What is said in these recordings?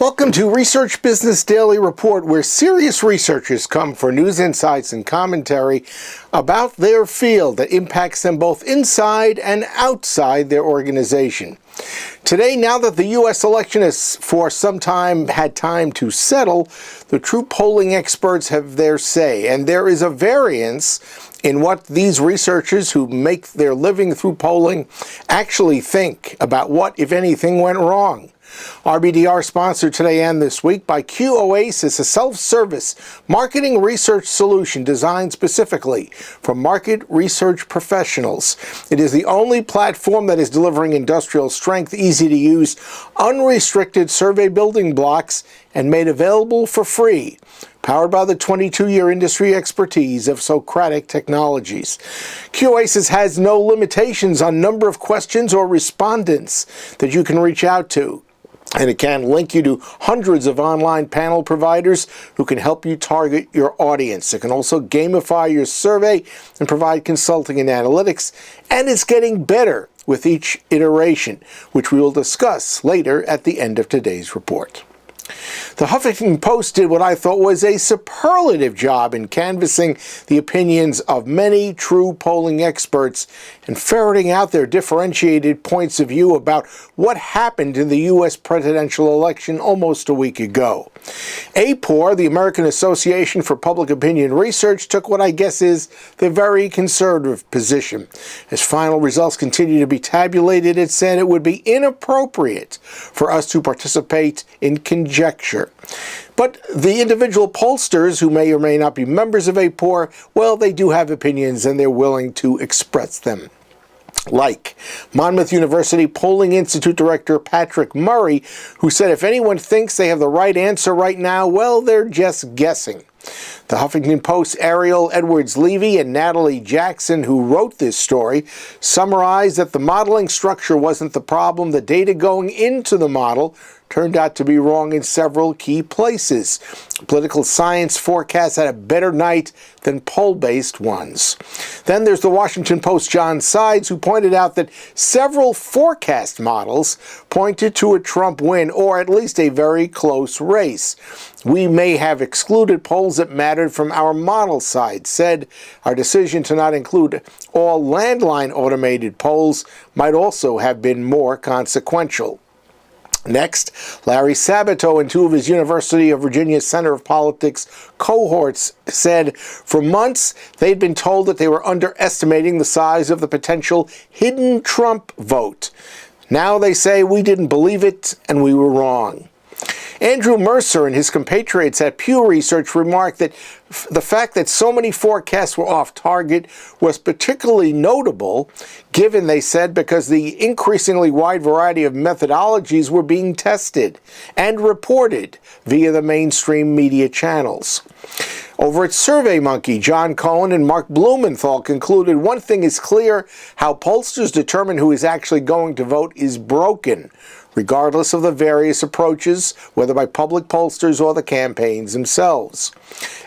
Welcome to Research Business Daily Report, where serious researchers come for news insights and commentary about their field that impacts them both inside and outside their organization. Today, now that the U.S. election has for some time had time to settle, the true polling experts have their say, and there is a variance in what these researchers who make their living through polling actually think about what, if anything, went wrong. RBDR sponsored today and this week by Q-Oasis, a self-service marketing research solution designed specifically for market research professionals. It is the only platform that is delivering industrial strength, easy-to-use, unrestricted survey building blocks and made available for free, powered by the 22-year industry expertise of Socratic Technologies. Q-Oasis has no limitations on number of questions or respondents that you can reach out to. And it can link you to hundreds of online panel providers who can help you target your audience. It can also gamify your survey and provide consulting and analytics. And it's getting better with each iteration, which we will discuss later at the end of today's report. The Huffington Post did what I thought was a superlative job in canvassing the opinions of many true polling experts and ferreting out their differentiated points of view about what happened in the U.S. presidential election almost a week ago. APOR, the American Association for Public Opinion Research, took what I guess is the very conservative position. As final results continue to be tabulated, it said it would be inappropriate for us to participate in conjecture. But the individual pollsters, who may or may not be members of APOR, well, they do have opinions and they're willing to express them. Like Monmouth University Polling Institute Director Patrick Murray, who said if anyone thinks they have the right answer right now, well, they're just guessing. The Huffington Post's Ariel Edwards-Levy and Natalie Jackson, who wrote this story, summarized that the modeling structure wasn't the problem. The data going into the model turned out to be wrong in several key places. Political science forecasts had a better night than poll-based ones. Then there's the Washington Post's John Sides, who pointed out that several forecast models pointed to a Trump win, or at least a very close race. We may have excluded polls that mattered from our model side, said our decision to not include all landline automated polls might also have been more consequential. Next, Larry Sabato and two of his University of Virginia Center of Politics cohorts said for months they'd been told that they were underestimating the size of the potential hidden Trump vote. Now they say we didn't believe it and we were wrong. Andrew Mercer and his compatriots at Pew Research remarked that the fact that so many forecasts were off target was particularly notable, given, they said, because the increasingly wide variety of methodologies were being tested and reported via the mainstream media channels. Over at SurveyMonkey, John Cohen and Mark Blumenthal concluded one thing is clear: how pollsters determine who is actually going to vote is broken, regardless of the various approaches, whether by public pollsters or the campaigns themselves.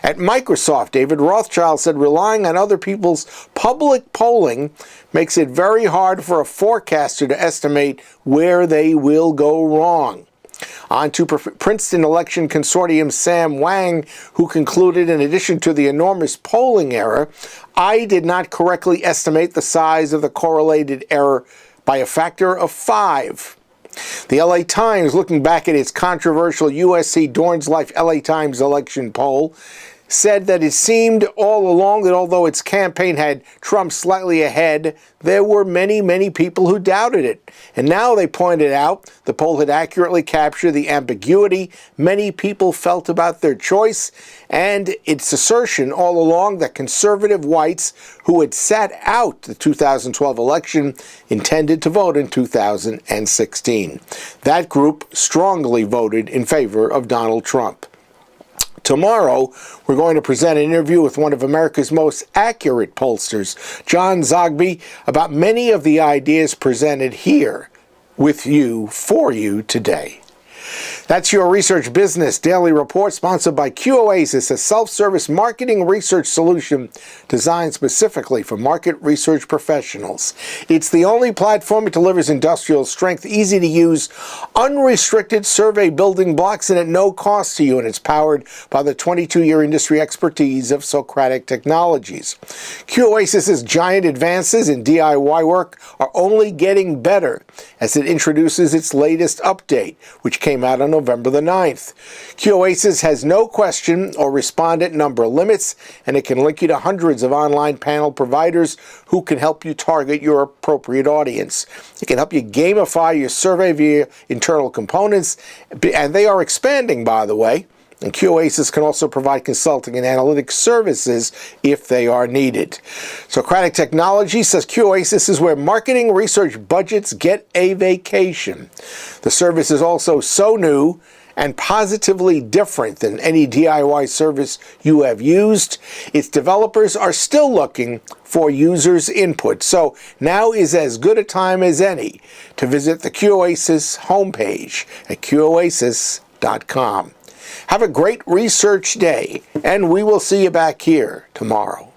At Microsoft, David Rothschild said relying on other people's public polling makes it very hard for a forecaster to estimate where they will go wrong. On to Princeton Election Consortium Sam Wang, who concluded, in addition to the enormous polling error, I did not correctly estimate the size of the correlated error by a factor of 5. The LA Times, looking back at its controversial USC Dorn's Life LA Times election poll, said that it seemed all along that although its campaign had Trump slightly ahead, there were many, many people who doubted it. And now, they pointed out, the poll had accurately captured the ambiguity many people felt about their choice and its assertion all along that conservative whites who had sat out the 2012 election intended to vote in 2016. That group strongly voted in favor of Donald Trump. Tomorrow, we're going to present an interview with one of America's most accurate pollsters, John Zogby, about many of the ideas presented here with you, for you today. That's your Research Business Daily Report, sponsored by Q-Oasis, a self-service marketing research solution designed specifically for market research professionals. It's the only platform that delivers industrial strength, easy-to-use, unrestricted survey building blocks, and at no cost to you, and it's powered by the 22-year industry expertise of Socratic Technologies. Q-Oasis's giant advances in DIY work are only getting better as it introduces its latest update, which came out on November the 9th. Q-Oasis has no question or respondent number limits, and it can link you to hundreds of online panel providers who can help you target your appropriate audience. It can help you gamify your survey via internal components, and they are expanding, by the way. And Q-Oasis can also provide consulting and analytics services if they are needed. Socratic Technology says Q-Oasis is where marketing research budgets get a vacation. The service is also so new and positively different than any DIY service you have used. Its developers are still looking for users' input, so now is as good a time as any to visit the Q-Oasis homepage at qoasis.com. Have a great research day, and we will see you back here tomorrow.